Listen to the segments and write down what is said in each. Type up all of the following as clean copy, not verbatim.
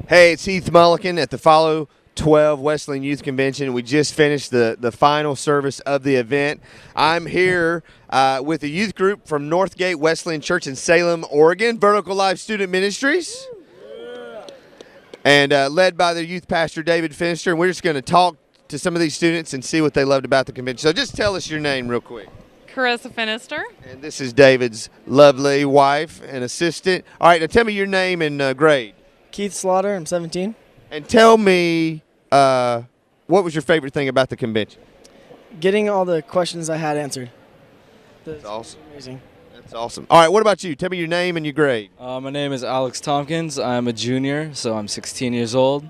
Hey, it's Heath Mulligan at the Follow 12 Wesleyan Youth Convention. We just finished the final service of the event. I'm here with a youth group from Northgate Wesleyan Church in Salem, Oregon, Vertical Life Student Ministries, and led by their youth pastor, David Finister. And we're just going to talk to some of these students and see what they loved about the convention. So just tell us your name real quick. Carissa Finister. And this is David's lovely wife and assistant. All right, now tell me your name and grade. Keith Slaughter, I'm 17. And tell me, what was your favorite thing about the convention? Getting all the questions I had answered. That's awesome. Amazing. That's awesome. All right, what about you? Tell me your name and your grade. My name is Alex Tompkins. I'm a junior, so I'm 16 years old.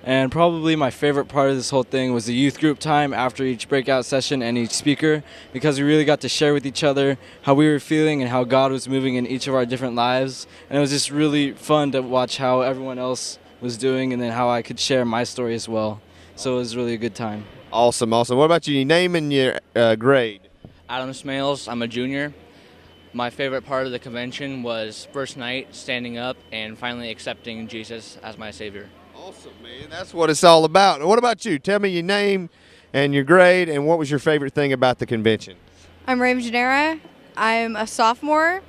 And probably my favorite part of this whole thing was the youth group time after each breakout session and each speaker, because we really got to share with each other how we were feeling and how God was moving in each of our different lives. And it was just really fun to watch how everyone else was doing and then how I could share my story as well. So it was really a good time. Awesome, awesome. What about you? Your name and your grade. Adam Smales, I'm a junior. My favorite part of the convention was first night, standing up, and finally accepting Jesus as my Savior. Awesome, man. That's what it's all about. What about you? Tell me your name and your grade, and what was your favorite thing about the convention? I'm Raven Genera. I'm a sophomore.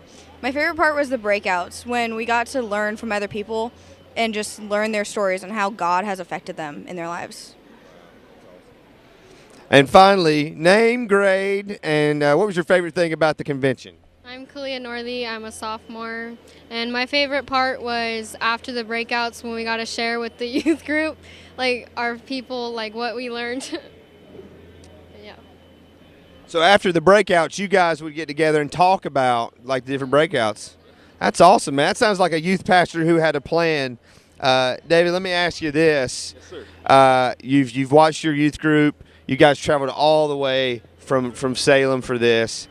My favorite part was the breakouts, when we got to learn from other people and just learn their stories and how God has affected them in their lives. And finally, name, grade, and what was your favorite thing about the convention? I'm Kalia Northey. I'm a sophomore, and my favorite part was after the breakouts when we got to share with the youth group, like our people, like what we learned. Yeah. So after the breakouts, you guys would get together and talk about like the different breakouts. That's awesome, man. That sounds like a youth pastor who had a plan. David, let me ask you this. Yes, sir. You've watched your youth group. You guys traveled all the way from Salem for this.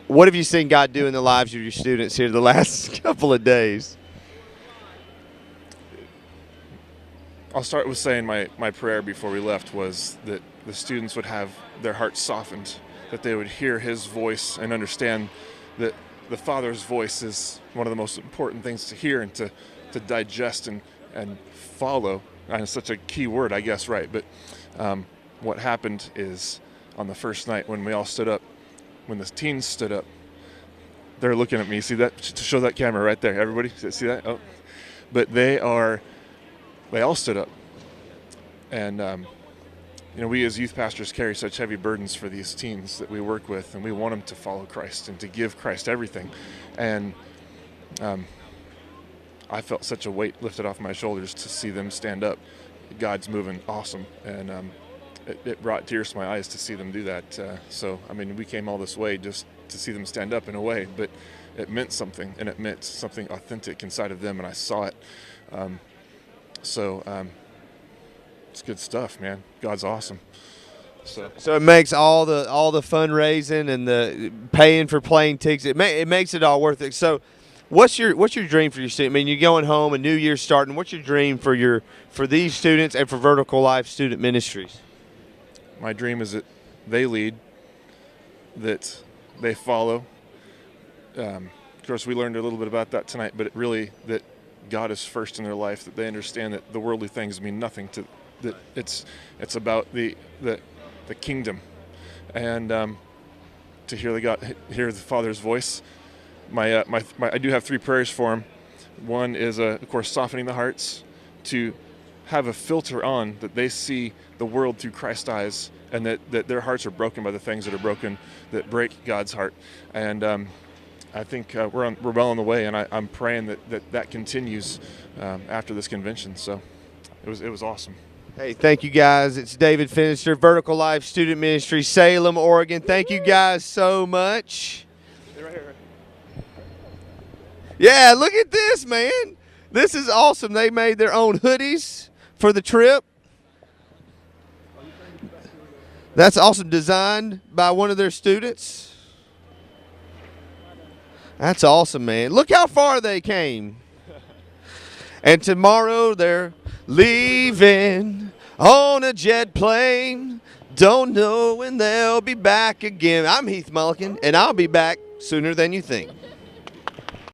What have you seen God do in the lives of your students here the last couple of days? I'll start with saying my prayer before we left was that the students would have their hearts softened, that they would hear his voice and understand that the Father's voice is one of the most important things to hear and to digest and follow. And it's such a key word, I guess, right? But what happened is on the first night when we all stood up, when the teens stood up, they're looking at me. See that? To show that camera right there. Everybody see that? Oh, but they all stood up. And, we as youth pastors carry such heavy burdens for these teens that we work with, and we want them to follow Christ and to give Christ everything. And I felt such a weight lifted off my shoulders to see them stand up. God's moving awesome. And it brought tears to my eyes to see them do that. We came all this way just to see them stand up in a way, but it meant something, and it meant something authentic inside of them, and I saw it. It's good stuff, man. God's awesome. So it makes all the fundraising and the paying for plane tickets. It makes it all worth it. So, what's your dream for your student? I mean, you're going home, a new year's starting. What's your dream for these students and for Vertical Life Student Ministries? My dream is that they lead, that they follow. Of course, we learned a little bit about that tonight, but that God is first in their life, that they understand that the worldly things mean nothing to, that it's about the kingdom, and to hear the Father's voice. I do have 3 prayers for them. One is, of course, softening the hearts, to have a filter on that they see the world through Christ's eyes, and that their hearts are broken by the things that are broken, that break God's heart. And I think we're well on the way, and I'm praying that continues after this convention. So it was awesome. Hey, thank you guys. It's David Finister, Vertical Life Student Ministry, Salem, Oregon. Thank you guys so much. Yeah, look at this, man. This is awesome. They made their own hoodies for the trip. That's awesome. Designed by one of their students. That's awesome, man. Look how far they came. And tomorrow they're leaving on a jet plane. Don't know when they'll be back again. I'm Heath Mulligan, and I'll be back sooner than you think.